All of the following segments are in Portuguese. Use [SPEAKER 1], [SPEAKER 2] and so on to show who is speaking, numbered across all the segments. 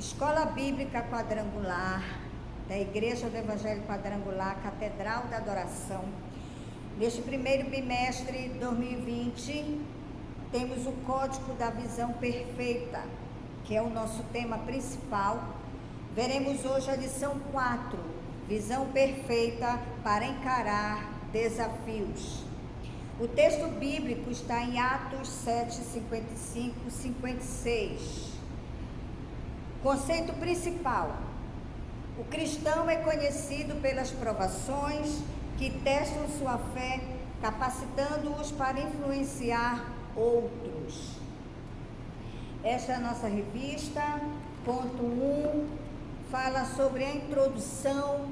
[SPEAKER 1] Escola Bíblica Quadrangular, da Igreja do Evangelho Quadrangular, Catedral da Adoração. Neste primeiro bimestre de 2020, temos o Código da Visão Perfeita, que é o nosso tema principal. Veremos hoje a lição 4, Visão Perfeita para encarar desafios. O texto bíblico está em Atos 7, 55, 56. Conceito principal: o cristão é conhecido pelas provações que testam sua fé, capacitando-os para influenciar outros. Esta é a nossa revista. Ponto 1 fala sobre a introdução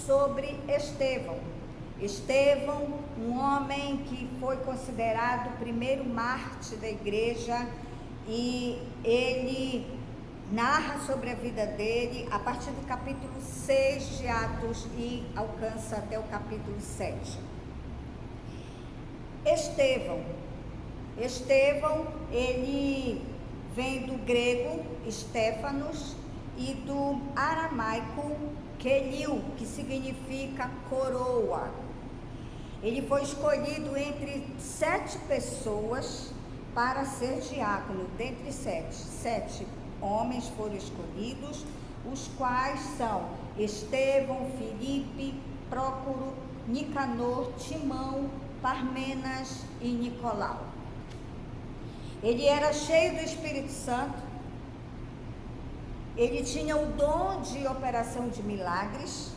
[SPEAKER 1] sobre Estevão. Estevão, um homem que foi considerado o primeiro mártir da igreja, e ele narra sobre a vida dele a partir do capítulo 6 de Atos e alcança até o capítulo 7. Estevão, ele vem do grego Stéfanos e do aramaico Kelil, que significa coroa. Ele foi escolhido entre 7 pessoas para ser diácono. Dentre 7 homens foram escolhidos, os quais são Estevão, Filipe, Prócoro, Nicanor, Timão, Parmenas e Nicolau. Ele era cheio do Espírito Santo, ele tinha o dom de operação de milagres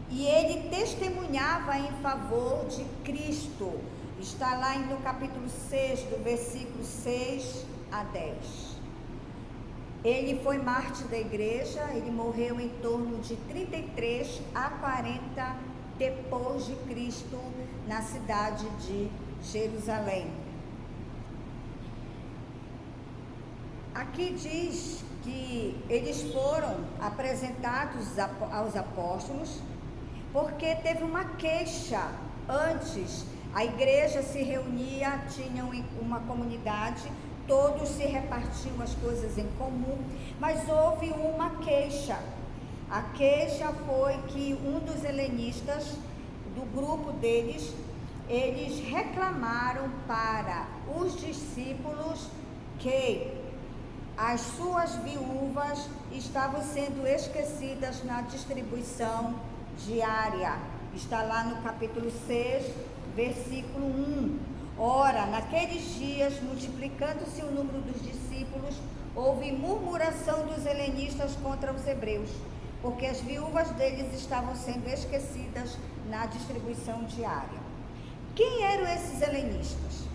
[SPEAKER 1] e ele testemunhava em favor de Cristo. Está lá no capítulo 6, do versículo 6 a 10. Ele foi mártir da igreja, ele morreu em torno de 33 a 40 depois de Cristo, na cidade de Jerusalém. Aqui diz que eles foram apresentados aos apóstolos porque teve uma queixa. Antes, a igreja se reunia, tinham uma comunidade, todos se repartiam as coisas em comum, mas houve uma queixa. A queixa foi que um dos helenistas, do grupo deles, eles reclamaram para os discípulos que as suas viúvas estavam sendo esquecidas na distribuição diária. Está lá no capítulo 6, versículo 1. Ora, naqueles dias, multiplicando-se o número dos discípulos, houve murmuração dos helenistas contra os hebreus, porque as viúvas deles estavam sendo esquecidas na distribuição diária. Quem eram esses helenistas?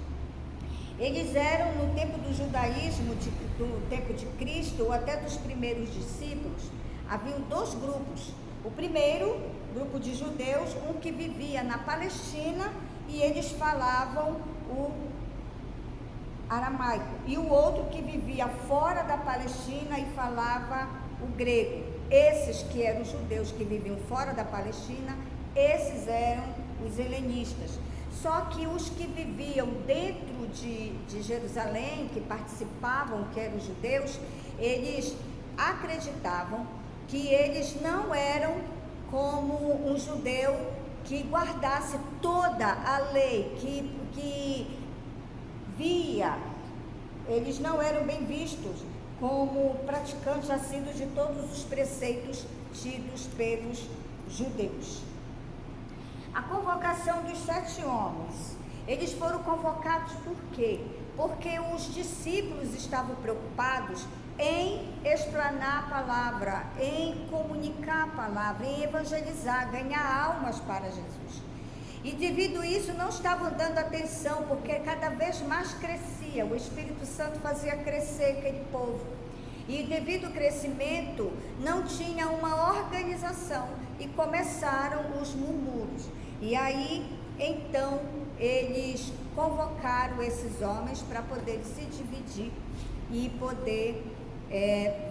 [SPEAKER 1] Eles eram, no tempo do judaísmo, do tempo de Cristo, ou até dos primeiros discípulos, haviam 2 grupos. O primeiro, grupo de judeus, um que vivia na Palestina e eles falavam o aramaico, e o outro que vivia fora da Palestina e falava o grego. Esses que eram os judeus que viviam fora da Palestina, esses eram os helenistas. Só que os que viviam dentro de Jerusalém, que participavam, que eram os judeus, eles acreditavam que eles não eram como um judeu que guardasse toda a lei, que via, eles não eram bem vistos como praticantes assíduos de todos os preceitos tidos pelos judeus. A convocação dos 7 homens, eles foram convocados por quê? Porque os discípulos estavam preocupados em explanar a palavra, em comunicar a palavra, em evangelizar, ganhar almas para Jesus. E devido a isso não estavam dando atenção, porque cada vez mais crescia, o Espírito Santo fazia crescer aquele povo. E devido ao crescimento, não tinha uma organização e começaram os murmúrios. E aí, então, eles convocaram esses homens para poder se dividir e poder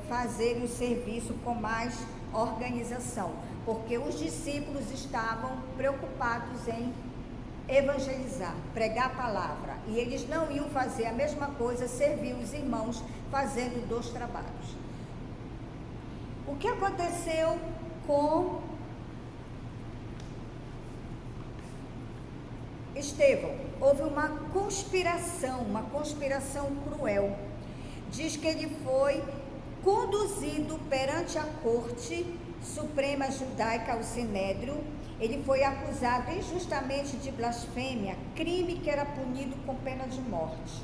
[SPEAKER 1] fazer o serviço com mais organização, porque os discípulos estavam preocupados em evangelizar, pregar a palavra, e eles não iam fazer a mesma coisa, servir os irmãos fazendo 2 trabalhos. O que aconteceu com Estevão? Houve uma conspiração cruel. Diz que ele foi conduzido perante a corte suprema judaica, o Sinédrio. Ele foi acusado injustamente de blasfêmia, crime que era punido com pena de morte.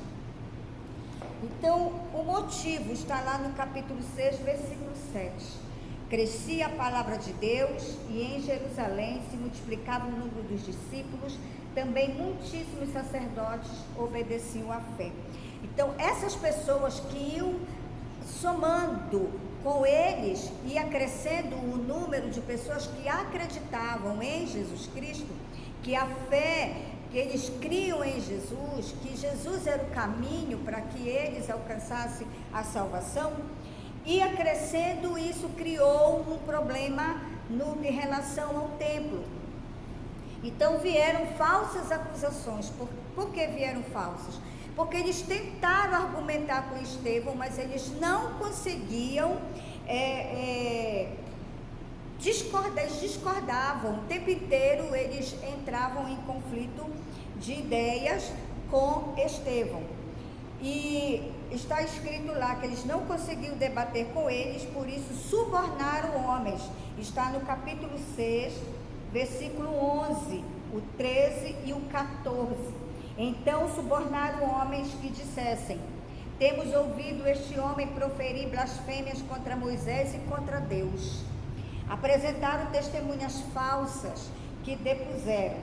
[SPEAKER 1] Então, o motivo está lá no capítulo 6, versículo 7. Crescia a palavra de Deus e em Jerusalém se multiplicava o número dos discípulos, também muitíssimos sacerdotes obedeciam à fé. Então, essas pessoas que iam somando com eles, ia crescendo o número de pessoas que acreditavam em Jesus Cristo, que a fé, que eles criam em Jesus, que Jesus era o caminho para que eles alcançassem a salvação, ia crescendo. Isso criou um problema em relação ao templo. Então vieram falsas acusações. Por que vieram falsas? Porque eles tentaram argumentar com Estevão, mas eles não conseguiam eles discordavam. O tempo inteiro eles entravam em conflito de ideias com Estevão. E está escrito lá que eles não conseguiam debater com eles, por isso subornaram homens. Está no capítulo 6, versículo 11, o 13 e o 14. Então subornaram homens que dissessem: temos ouvido este homem proferir blasfêmias contra Moisés e contra Deus. Apresentaram testemunhas falsas que depuseram: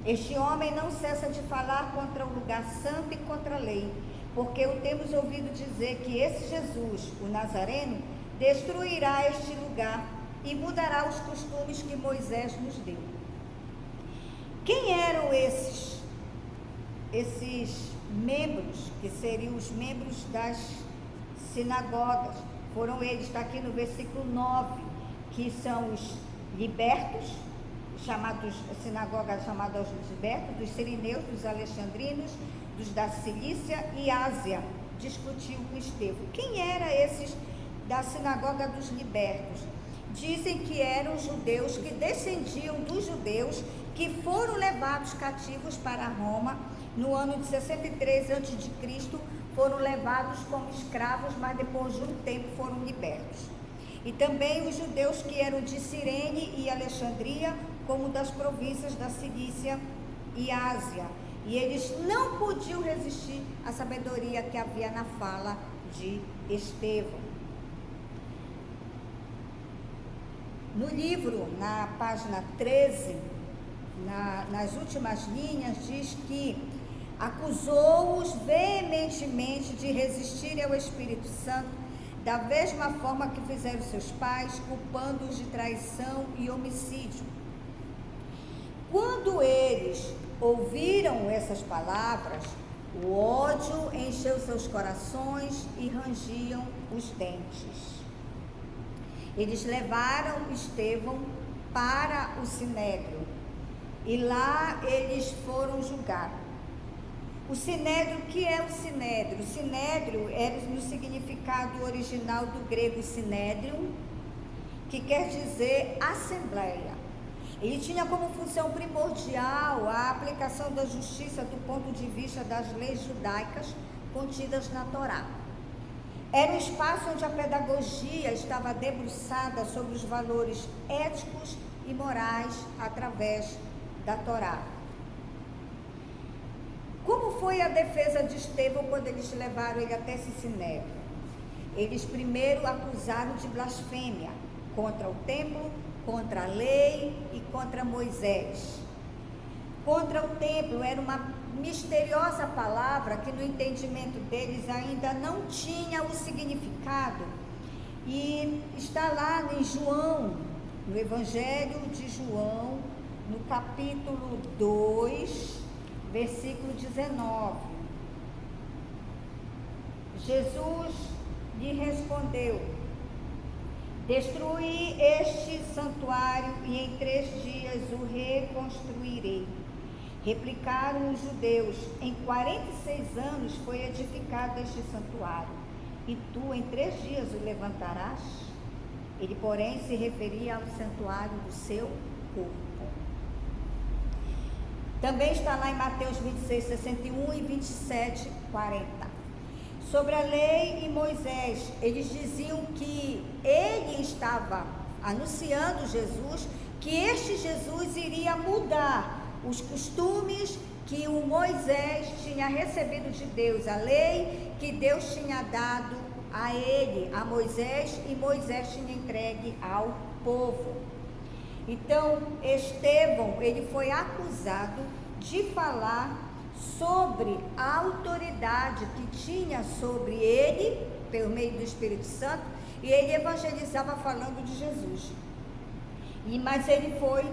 [SPEAKER 1] este homem não cessa de falar contra o lugar santo e contra a lei, porque o temos ouvido dizer que esse Jesus, o Nazareno, destruirá este lugar e mudará os costumes que Moisés nos deu. Quem eram esses membros, que seriam os membros das sinagogas? Foram eles, está aqui no versículo 9, que são os libertos, chamados, sinagogas chamadas os libertos, dos sirineus, dos alexandrinos, dos da Cilícia e Ásia. Discutiu com Estevão. Quem eram esses da sinagoga dos libertos? Dizem que eram judeus, que descendiam dos judeus que foram levados cativos para Roma no ano de 63 a.C., foram levados como escravos, mas depois de um tempo foram libertos. E também os judeus que eram de Cirene e Alexandria, como das províncias da Cilícia e Ásia. E eles não podiam resistir à sabedoria que havia na fala de Estevão. No livro, na página 13, nas últimas linhas, diz que acusou-os veementemente de resistirem ao Espírito Santo, da mesma forma que fizeram seus pais, culpando-os de traição e homicídio. Quando eles ouviram essas palavras, o ódio encheu seus corações e rangiam os dentes. Eles levaram Estevão para o Sinédrio e lá eles foram julgar. O Sinédrio, o que é o Sinédrio? O Sinédrio é no significado original do grego sinédrio, que quer dizer assembleia. Ele tinha como função primordial a aplicação da justiça do ponto de vista das leis judaicas contidas na Torá. Era um espaço onde a pedagogia estava debruçada sobre os valores éticos e morais através da Torá. Como foi a defesa de Estevão quando eles levaram ele até esse Sinédrio? Eles primeiro acusaram de blasfêmia contra o templo, contra a lei e contra Moisés. Contra o templo era uma misteriosa palavra que no entendimento deles ainda não tinha o significado. E está lá em João, no Evangelho de João, no capítulo 2, versículo 19. Jesus lhe respondeu: destruí este santuário e em 3 dias o reconstruirei. Replicaram os judeus: em 46 anos foi edificado este santuário, e tu em 3 dias o levantarás? Ele, porém, se referia ao santuário do seu corpo. Também está lá em Mateus 26, 61 e 27, 40. Sobre a lei e Moisés, eles diziam que ele estava anunciando Jesus, que este Jesus iria mudar os costumes que o Moisés tinha recebido de Deus, a lei que Deus tinha dado a ele, a Moisés, e Moisés tinha entregue ao povo. Então, Estevão, ele foi acusado de falar sobre a autoridade que tinha sobre ele, pelo meio do Espírito Santo, e ele evangelizava falando de Jesus. Mas ele foi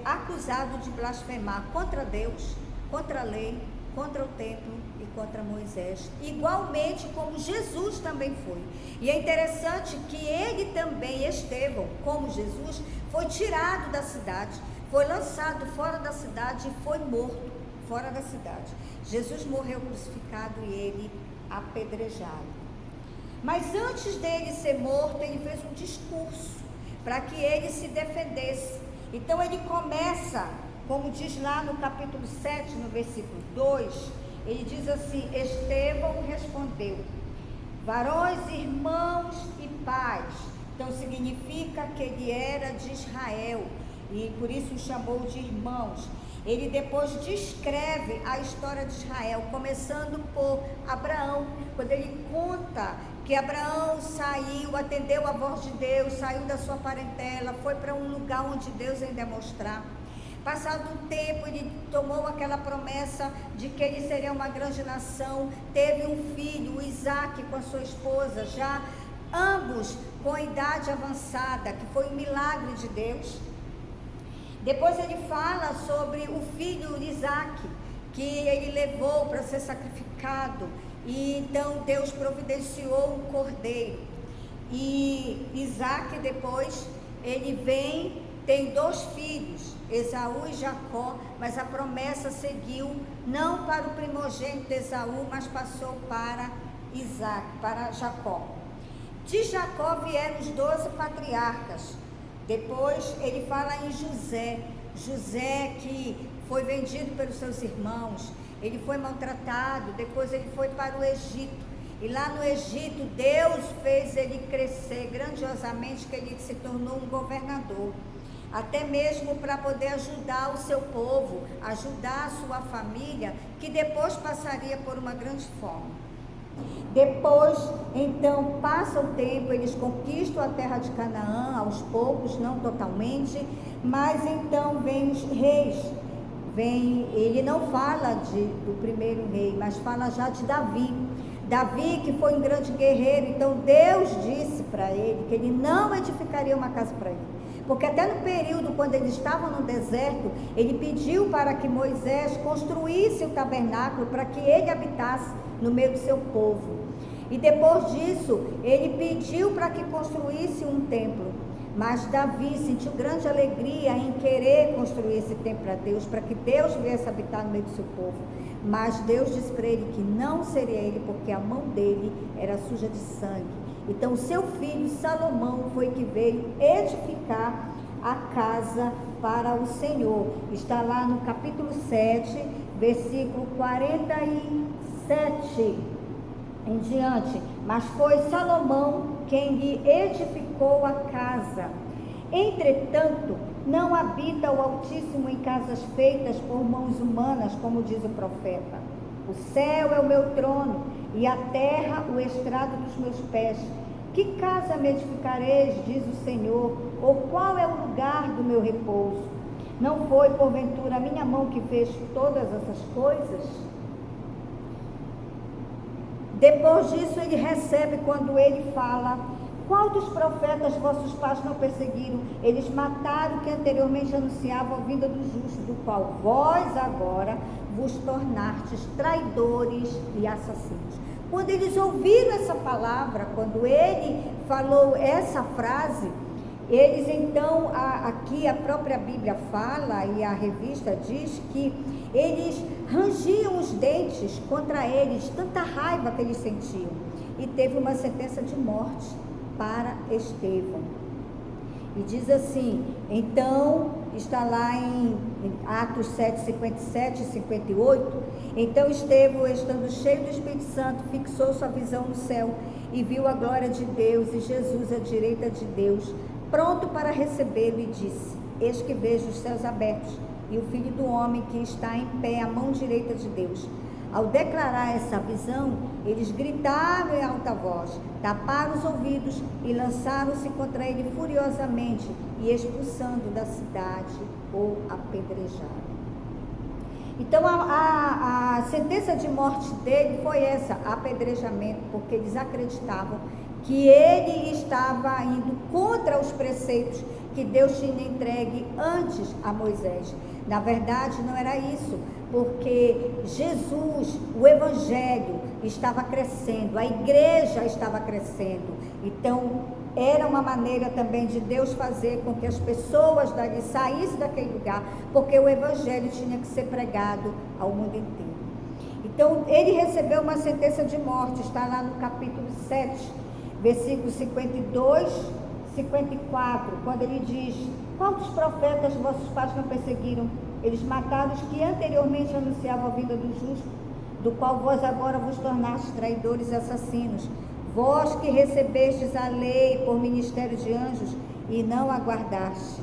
[SPEAKER 1] acusado de blasfemar contra Deus, contra a lei, contra o templo e contra Moisés, igualmente como Jesus também foi. E é interessante que ele também, Estevão, como Jesus, foi tirado da cidade, foi lançado fora da cidade e foi morto fora da cidade. Jesus morreu crucificado e ele apedrejado. Mas antes dele ser morto, ele fez um discurso para que ele se defendesse. Então ele começa, como diz lá no capítulo 7, no versículo 2, ele diz assim: Estevão respondeu: varões, irmãos e pais. Então significa que ele era de Israel e por isso o chamou de irmãos. Ele depois descreve a história de Israel, começando por Abraão, quando ele conta que Abraão saiu, atendeu a voz de Deus, saiu da sua parentela, foi para um lugar onde Deus ainda ia mostrar. Passado um tempo, ele tomou aquela promessa de que ele seria uma grande nação, teve um filho, o Isaac, com a sua esposa, já ambos com idade avançada, que foi um milagre de Deus. Depois ele fala sobre o filho Isaac, que ele levou para ser sacrificado, e então Deus providenciou um cordeiro. E Isaac depois, ele vem, tem 2 filhos, Esaú e Jacó, mas a promessa seguiu não para o primogênito Esaú, mas passou para Isaac, para Jacó. De Jacó vieram os 12 patriarcas. Depois ele fala em José que foi vendido pelos seus irmãos, ele foi maltratado, depois ele foi para o Egito, e lá no Egito Deus fez ele crescer grandiosamente, que ele se tornou um governador, até mesmo para poder ajudar o seu povo, ajudar a sua família, que depois passaria por uma grande fome. Depois, então, passa o tempo, eles conquistam a terra de Canaã, aos poucos, não totalmente, mas então vem os reis, ele não fala do primeiro rei, mas fala já de Davi, que foi um grande guerreiro. Então Deus disse para ele que ele não edificaria uma casa para ele, porque até no período quando eles estavam no deserto, ele pediu para que Moisés construísse o tabernáculo para que ele habitasse no meio do seu povo. E depois disso, ele pediu para que construísse um templo. Mas Davi sentiu grande alegria em querer construir esse templo para Deus, para que Deus viesse habitar no meio do seu povo. Mas Deus disse para ele que não seria ele, porque a mão dele era suja de sangue. Então, seu filho Salomão foi que veio edificar a casa para o Senhor. Está lá no capítulo 7, versículo 47 em diante. Mas foi Salomão quem lhe edificou a casa. Entretanto, não habita o Altíssimo em casas feitas por mãos humanas, como diz o profeta. O céu é o meu trono e a terra o estrado dos meus pés. Que casa me edificareis, diz o Senhor, ou qual é o lugar do meu repouso? Não foi, porventura, a minha mão que fez todas essas coisas? Depois disso, ele recebe quando ele fala: qual dos profetas vossos pais não perseguiram? Eles mataram o que anteriormente anunciava a vinda do justo, do qual vós agora vos tornastes traidores e assassinos. Quando eles ouviram essa palavra, quando ele falou essa frase, eles então, aqui a própria Bíblia fala e a revista diz que eles rangiam os dentes contra eles, tanta raiva que eles sentiam, e teve uma sentença de morte. para Estevão. E diz assim, então, está lá em Atos 7, 57 e 58, então Estevão, estando cheio do Espírito Santo, fixou sua visão no céu e viu a glória de Deus e Jesus à direita de Deus, pronto para recebê-lo, e disse, eis que vejo os céus abertos e o Filho do Homem que está em pé à mão direita de Deus. Ao declarar essa visão, eles gritaram em alta voz, taparam os ouvidos e lançaram-se contra ele furiosamente, e expulsando da cidade, o apedrejaram. Então a sentença de morte dele foi essa, apedrejamento, porque eles acreditavam que ele estava indo contra os preceitos que Deus tinha entregue antes a Moisés. Na verdade, não era isso, porque Jesus, o Evangelho, estava crescendo, a igreja estava crescendo. Então, era uma maneira também de Deus fazer com que as pessoas dali saíssem daquele lugar, porque o Evangelho tinha que ser pregado ao mundo inteiro. Então, ele recebeu uma sentença de morte, está lá no capítulo 7, versículos 52, 54, quando ele diz, quantos profetas vossos pais não perseguiram? Eles mataram os que anteriormente anunciavam a vinda do justo, do qual vós agora vos tornastes traidores e assassinos. Vós que recebestes a lei por ministério de anjos e não aguardaste.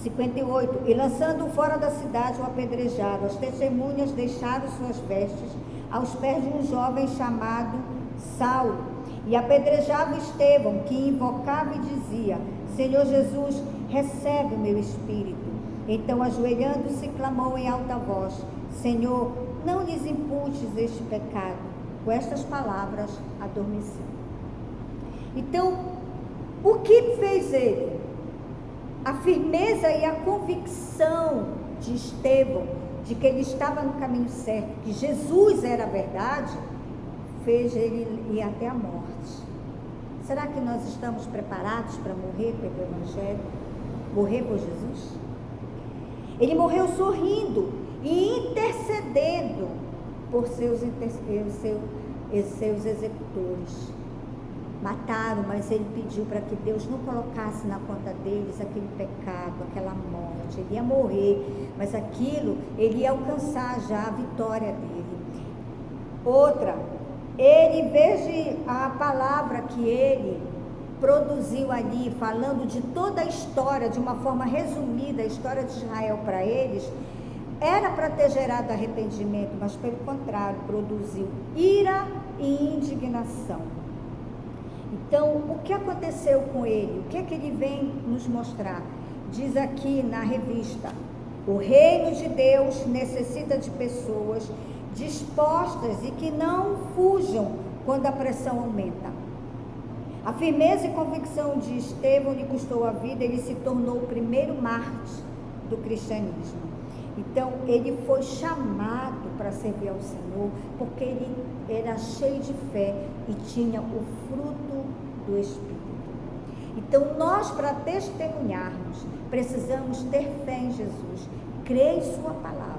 [SPEAKER 1] 58. E lançando-o fora da cidade, o apedrejaram. As testemunhas deixaram suas vestes aos pés de um jovem chamado Saulo. E apedrejava Estevão, que invocava e dizia, Senhor Jesus, recebe o meu espírito. Então, ajoelhando-se, clamou em alta voz, Senhor, não lhes imputes este pecado. Com estas palavras, adormeceu. Então, o que fez ele? A firmeza e a convicção de Estevão, de que ele estava no caminho certo, que Jesus era a verdade, fez ele ir até a morte. Será que nós estamos preparados para morrer pelo Evangelho? Morrer por Jesus? Ele morreu sorrindo e intercedendo por seus executores. Mataram, mas ele pediu para que Deus não colocasse na conta deles aquele pecado, aquela morte. Ele ia morrer, mas aquilo, ele ia alcançar já a vitória dele. Outra, ele, em vez de a palavra que ele produziu ali, falando de toda a história, de uma forma resumida, a história de Israel para eles, era para ter gerado arrependimento, mas pelo contrário, produziu ira e indignação. Então, o que aconteceu com ele? O que é que ele vem nos mostrar? Diz aqui na revista, o reino de Deus necessita de pessoas dispostas e que não fujam quando a pressão aumenta. A firmeza e convicção de Estevão lhe custou a vida, ele se tornou o primeiro mártir do cristianismo. Então, ele foi chamado para servir ao Senhor, porque ele era cheio de fé e tinha o fruto do Espírito. Então, nós, para testemunharmos, precisamos ter fé em Jesus, crer em sua palavra,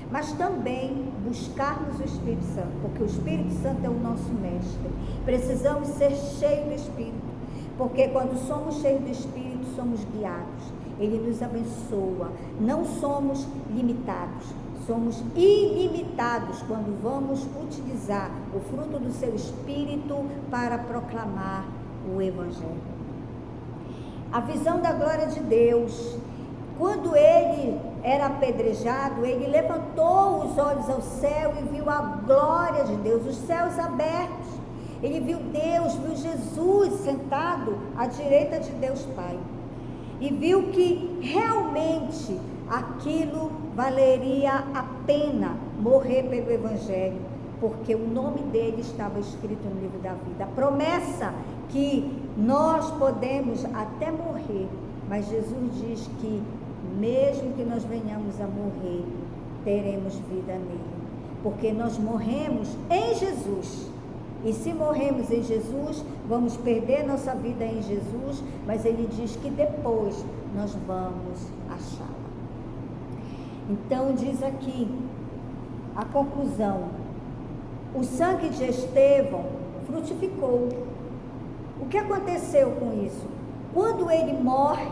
[SPEAKER 1] mas também buscarmos o Espírito Santo, porque o Espírito Santo é o nosso mestre. Precisamos ser cheios do Espírito, porque quando somos cheios do Espírito, somos guiados. Ele nos abençoa, não somos limitados, somos ilimitados quando vamos utilizar o fruto do seu Espírito para proclamar o Evangelho. A visão da glória de Deus, quando ele era apedrejado, ele levantou os olhos ao céu e viu a glória de Deus, os céus abertos. Ele viu Deus, viu Jesus sentado à direita de Deus Pai. E viu que realmente aquilo valeria a pena morrer pelo Evangelho, porque o nome dele estava escrito no livro da vida. A promessa que nós podemos até morrer, mas Jesus diz que mesmo que nós venhamos a morrer, teremos vida nele, porque nós morremos em Jesus. E se morremos em Jesus, vamos perder nossa vida em Jesus, mas ele diz que depois nós vamos achá-la. Então diz aqui a conclusão: o sangue de Estevão frutificou. O que aconteceu com isso? Quando ele morre,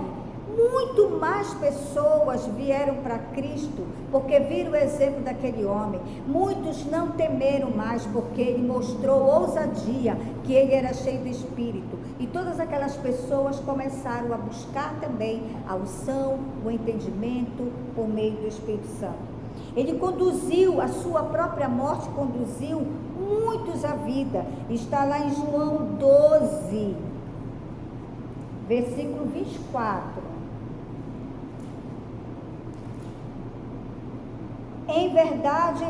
[SPEAKER 1] muito mais pessoas vieram para Cristo, porque viram o exemplo daquele homem. Muitos não temeram mais, porque ele mostrou ousadia, que ele era cheio do Espírito. E todas aquelas pessoas começaram a buscar também a unção, o entendimento, por meio do Espírito Santo. Ele conduziu, a sua própria morte conduziu muitos à vida. Está lá em João 12, versículo 24. Em verdade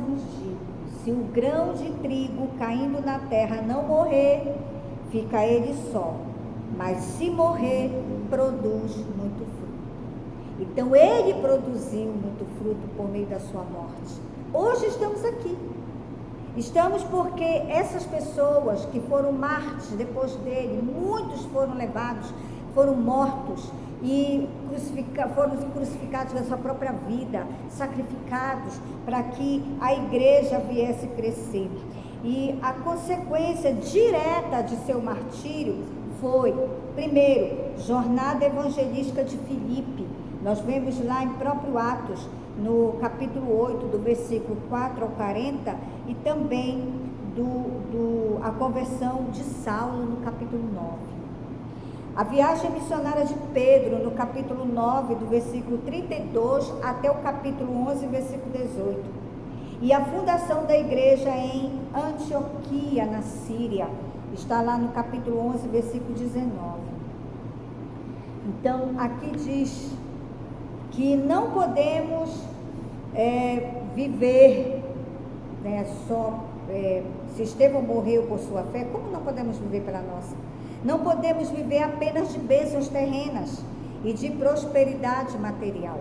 [SPEAKER 1] vos digo, se o grão de trigo caindo na terra não morrer, fica ele só, mas se morrer, produz muito fruto. Então ele produziu muito fruto por meio da sua morte. Hoje estamos aqui. Estamos porque essas pessoas que foram mártires depois dele, muitos foram levados, foram mortos e foram crucificados na sua própria vida, sacrificados para que a igreja viesse crescer. E a consequência direta de seu martírio foi, primeiro, jornada evangelística de Filipe. Nós vemos lá em próprio Atos, no capítulo 8, do versículo 4 ao 40, e também a conversão de Saulo no capítulo 9. A viagem missionária de Pedro, no capítulo 9, do versículo 32 até o capítulo 11, versículo 18. E a fundação da igreja em Antioquia, na Síria, está lá no capítulo 11, versículo 19. Então, aqui diz que não podemos viver, né, se Estevão morreu por sua fé, como não podemos viver pela nossa? Não podemos viver apenas de bênçãos terrenas e de prosperidade material.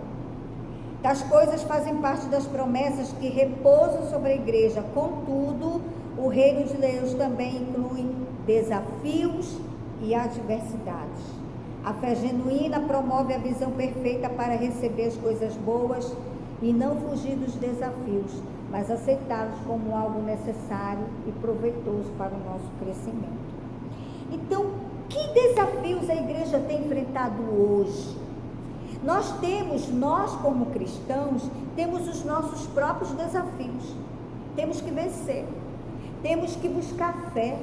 [SPEAKER 1] Tais coisas fazem parte das promessas que repousam sobre a igreja. Contudo, o reino de Deus também inclui desafios e adversidades. A fé genuína promove a visão perfeita para receber as coisas boas e não fugir dos desafios, mas aceitá-los como algo necessário e proveitoso para o nosso crescimento. Então, que desafios a igreja tem enfrentado hoje? Nós como cristãos, temos os nossos próprios desafios. Temos que vencer. Temos que buscar fé.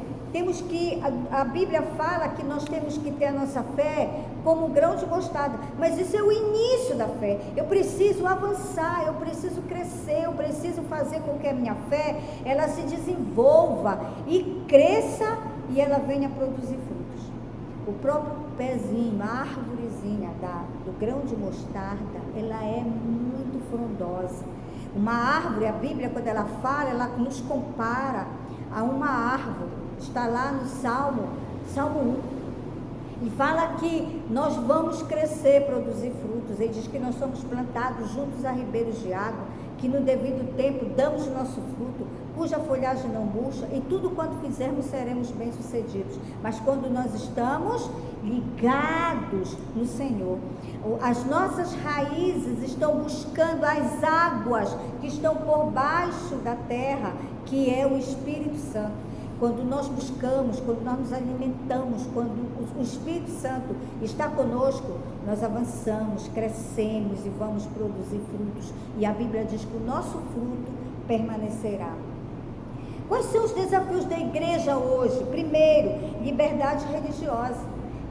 [SPEAKER 1] A Bíblia fala que nós temos que ter a nossa fé como um grão de mostarda. Mas isso é o início da fé. Eu preciso avançar, eu preciso crescer, eu preciso fazer com que a minha fé, ela se desenvolva e cresça e ela venha produzir frutos. O próprio pezinho, a árvorezinha do grão de mostarda, ela é muito frondosa. Uma árvore, a Bíblia, quando ela fala, ela nos compara a uma árvore. Está lá no Salmo 1. E fala que nós vamos crescer, produzir frutos. Ele diz que nós somos plantados juntos a ribeiros de água, que no devido tempo damos o nosso fruto, cuja folhagem não murcha, e tudo quanto fizermos seremos bem-sucedidos. Mas quando nós estamos ligados no Senhor, as nossas raízes estão buscando as águas que estão por baixo da terra, que é o Espírito Santo. Quando nós buscamos, quando nós nos alimentamos, quando o Espírito Santo está conosco, nós avançamos, crescemos e vamos produzir frutos. E a Bíblia diz que o nosso fruto permanecerá. Quais são os desafios da igreja hoje? Primeiro, liberdade religiosa,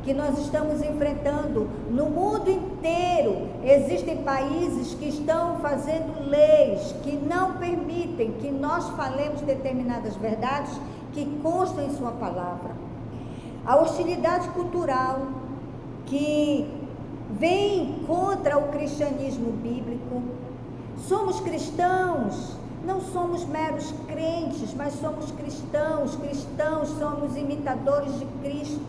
[SPEAKER 1] que nós estamos enfrentando no mundo inteiro. Existem países que estão fazendo leis que não permitem que nós falemos determinadas verdades que constam em sua palavra. A hostilidade cultural que vem contra o cristianismo bíblico. Somos cristãos, não somos meros crentes, mas somos cristãos. Cristãos somos imitadores de Cristo.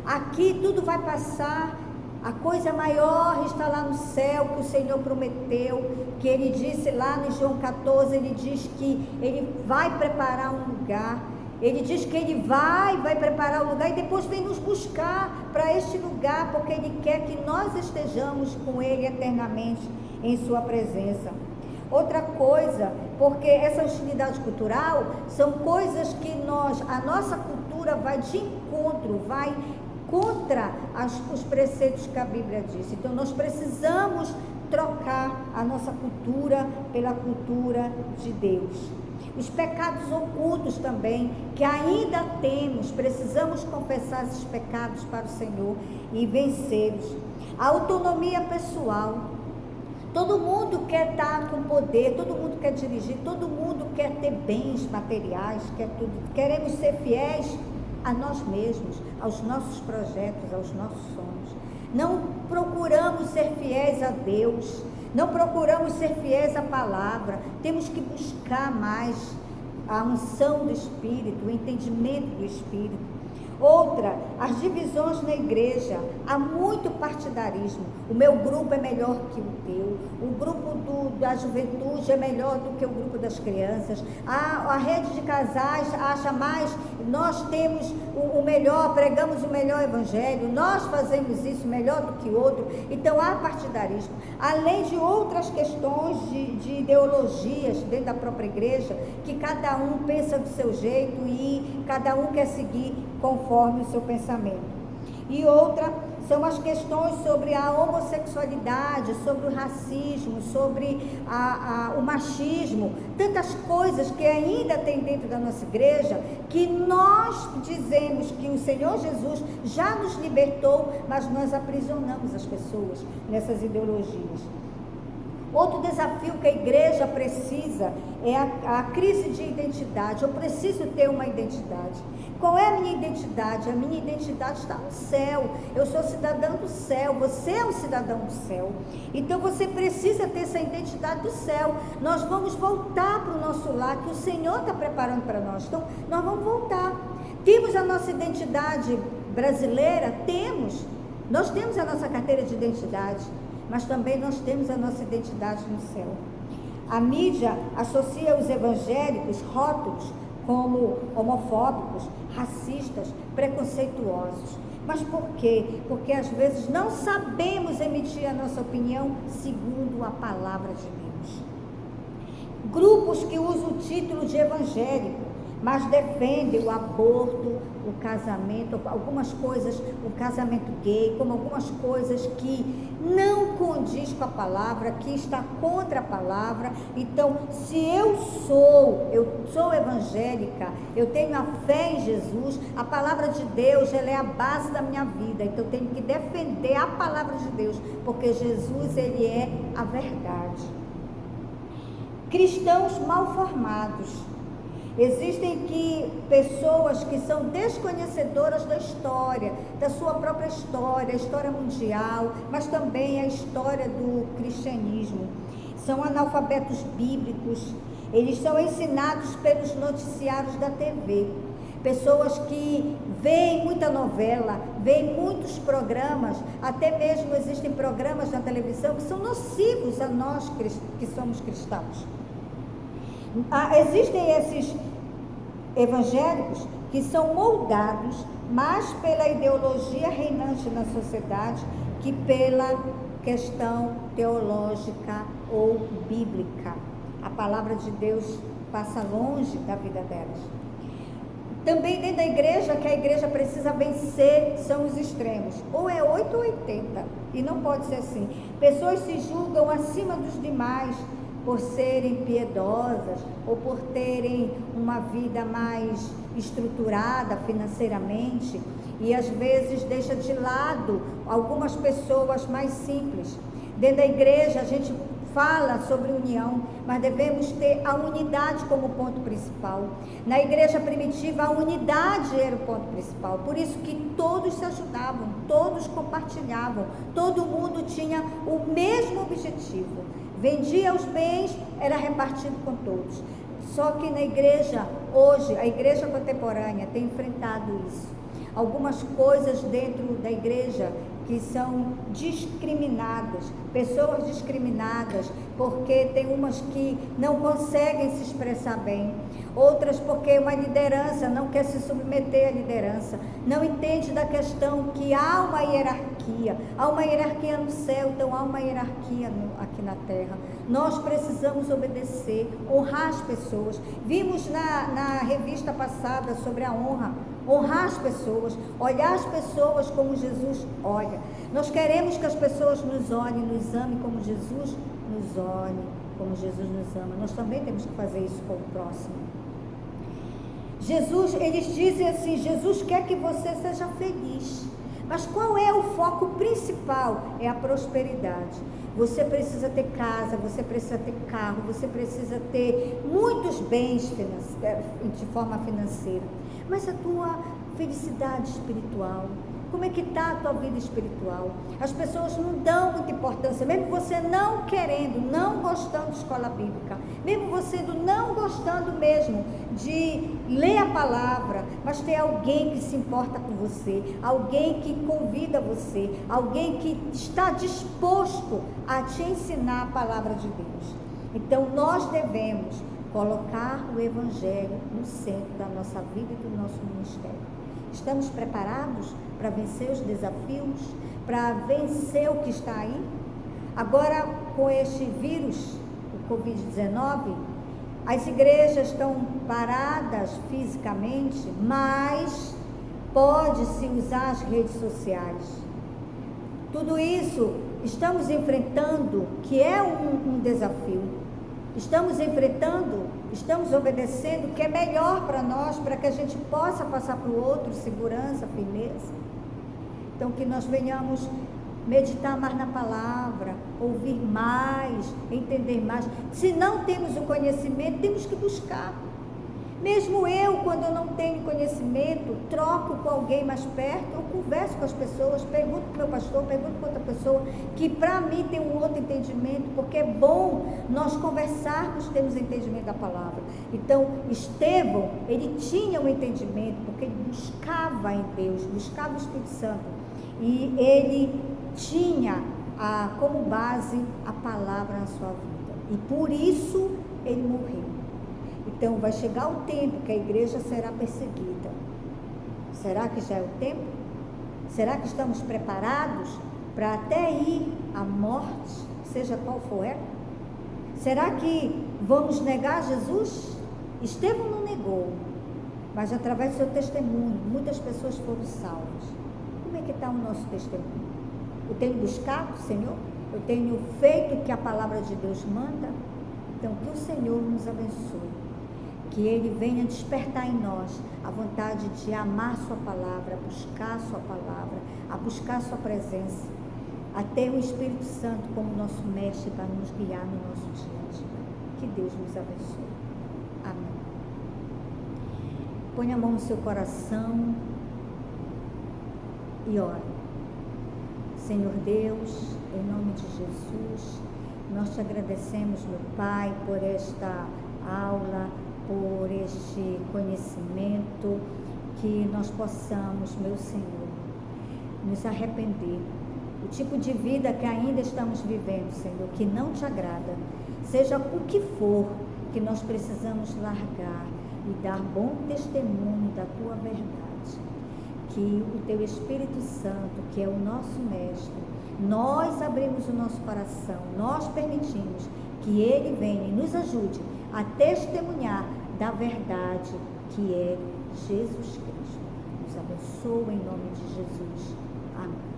[SPEAKER 1] Aqui tudo vai passar. A coisa maior está lá no céu, que o Senhor prometeu, que Ele disse lá no João 14, Ele diz que Ele vai preparar um lugar. Ele diz que Ele vai preparar o lugar e depois vem nos buscar para este lugar, porque Ele quer que nós estejamos com Ele eternamente em Sua presença. Outra coisa, porque essa hostilidade cultural são coisas que a nossa cultura cultura vai de encontro, vai contra os preceitos que a Bíblia diz. Então nós precisamos trocar a nossa cultura pela cultura de Deus. Os pecados ocultos também, que ainda temos, precisamos confessar esses pecados para o Senhor e vencê-los. A autonomia pessoal. Todo mundo quer estar com poder, todo mundo quer dirigir, todo mundo quer ter bens materiais, quer tudo. Queremos ser fiéis a nós mesmos, aos nossos projetos, aos nossos sonhos. Não procuramos ser fiéis a Deus, não procuramos ser fiéis à palavra. Temos que buscar mais a unção do Espírito, o entendimento do Espírito. Outra, as divisões na igreja. Há muito partidarismo. O meu grupo é melhor que o teu, o grupo da juventude é melhor do que o grupo das crianças, a rede de casais acha mais, nós temos o melhor, pregamos o melhor evangelho, nós fazemos isso melhor do que o outro. Então há partidarismo, além de outras questões de ideologias dentro da própria igreja, que cada um pensa do seu jeito e cada um quer seguir conforme o seu pensamento. E outra são as questões sobre a homossexualidade, sobre o racismo, sobre o machismo, tantas coisas que ainda tem dentro da nossa igreja, que nós dizemos que o Senhor Jesus já nos libertou, mas nós aprisionamos as pessoas nessas ideologias. Outro desafio que a igreja precisa é a crise de identidade. Eu preciso ter uma identidade. Qual é a minha identidade? A minha identidade está no céu. Eu sou cidadão do céu, você é um cidadão do céu. Então você precisa ter essa identidade do céu. Nós vamos voltar para o nosso lar, que o Senhor está preparando para nós. Então nós vamos voltar. Temos a nossa identidade brasileira? Temos. Nós temos a nossa carteira de identidade, mas também nós temos a nossa identidade no céu. A mídia associa os evangélicos rótulos como homofóbicos, racistas, preconceituosos. Mas por quê? Porque às vezes não sabemos emitir a nossa opinião segundo a palavra de Deus. Grupos que usam o título de evangélico, mas defendem o aborto, o casamento, algumas coisas, o casamento gay, como algumas coisas que não condiz com a palavra, que está contra a palavra. Então, se eu sou evangélica, eu tenho a fé em Jesus, a palavra de Deus, ela é a base da minha vida. Então, eu tenho que defender a palavra de Deus, porque Jesus, ele é a verdade. Cristãos mal formados. Existem pessoas que são desconhecedoras da história, da sua própria história, a história mundial, mas também a história do cristianismo. São analfabetos bíblicos, eles são ensinados pelos noticiários da TV. Pessoas que veem muita novela, veem muitos programas, até mesmo existem programas na televisão que são nocivos a nós que somos cristãos. Existem esses evangélicos que são moldados mais pela ideologia reinante na sociedade que pela questão teológica ou bíblica. A palavra de Deus passa longe da vida delas. Também dentro da igreja, que a igreja precisa vencer, são os extremos. Ou é 8 ou 80. E não pode ser assim. Pessoas se julgam acima dos demais por serem piedosas ou por terem uma vida mais estruturada financeiramente, e às vezes deixa de lado algumas pessoas mais simples. Dentro da igreja a gente fala sobre união, mas devemos ter a unidade como ponto principal. Na igreja primitiva a unidade era o ponto principal, por isso que todos se ajudavam, todos compartilhavam, todo mundo tinha o mesmo objetivo. Vendia os bens, era repartido com todos. Só que na igreja, hoje, a igreja contemporânea tem enfrentado isso. Algumas coisas dentro da igreja que são discriminadas, pessoas discriminadas, porque tem umas que não conseguem se expressar bem, outras porque uma liderança não quer se submeter à liderança, não entende da questão que há uma hierarquia no céu, então há uma hierarquia aqui na terra. Nós precisamos obedecer, honrar as pessoas. Vimos na revista passada sobre a honra, honrar as pessoas, olhar as pessoas como Jesus olha. Nós queremos que as pessoas nos olhem, nos amem como Jesus nos olhe, como Jesus nos ama. Nós também temos que fazer isso com o próximo. Jesus, eles dizem assim, Jesus quer que você seja feliz. Mas qual é o foco principal? É a prosperidade. Você precisa ter casa, você precisa ter carro, você precisa ter muitos bens de forma financeira. Mas a tua felicidade espiritual, como é que está a tua vida espiritual? As pessoas não dão muita importância, mesmo você não querendo, não gostando de escola bíblica, mesmo você não gostando mesmo de ler a palavra, mas tem alguém que se importa com você, alguém que convida você, alguém que está disposto a te ensinar a palavra de Deus. Então nós devemos colocar o Evangelho no centro da nossa vida e do nosso ministério. Estamos preparados para vencer os desafios, para vencer o que está aí? Agora, com este vírus, o Covid-19, as igrejas estão paradas fisicamente, mas pode-se usar as redes sociais. Tudo isso estamos enfrentando, que é um desafio. Estamos enfrentando, estamos obedecendo, que é melhor para nós, para que a gente possa passar para o outro segurança, firmeza. Então, que nós venhamos meditar mais na palavra, ouvir mais, entender mais. Se não temos o conhecimento, temos que buscar. Mesmo eu, quando eu não tenho conhecimento, troco com alguém mais perto, eu converso com as pessoas, pergunto para o meu pastor, pergunto para outra pessoa, que para mim tem um outro entendimento, porque é bom nós conversarmos, termos entendimento da palavra. Então, Estevão, ele tinha um entendimento, porque ele buscava em Deus, buscava o Espírito Santo, e ele tinha como base a palavra na sua vida, e por isso ele morreu. Então, vai chegar o tempo que a igreja será perseguida. Será que já é o tempo? Será que estamos preparados para até ir à morte, seja qual for ela? Será que vamos negar Jesus? Estevão não negou, mas através do seu testemunho, muitas pessoas foram salvas. Como é que está o nosso testemunho? Eu tenho buscado, Senhor? Eu tenho feito o que a palavra de Deus manda? Então, que o Senhor nos abençoe. Que Ele venha despertar em nós a vontade de amar Sua palavra, a buscar Sua palavra, a buscar Sua presença, a ter o Espírito Santo como nosso mestre para nos guiar no nosso dia a dia. Que Deus nos abençoe. Amém. Põe a mão no seu coração e ore. Senhor Deus, em nome de Jesus, nós te agradecemos, meu Pai, por esta aula, por este conhecimento, que nós possamos, meu Senhor, nos arrepender. O tipo de vida que ainda estamos vivendo, Senhor, que não te agrada, seja o que for, que nós precisamos largar e dar bom testemunho da tua verdade. Que o teu Espírito Santo, que é o nosso mestre, nós abrimos o nosso coração, nós permitimos que ele venha e nos ajude a testemunhar da verdade que é Jesus Cristo. Nos abençoa em nome de Jesus. Amém.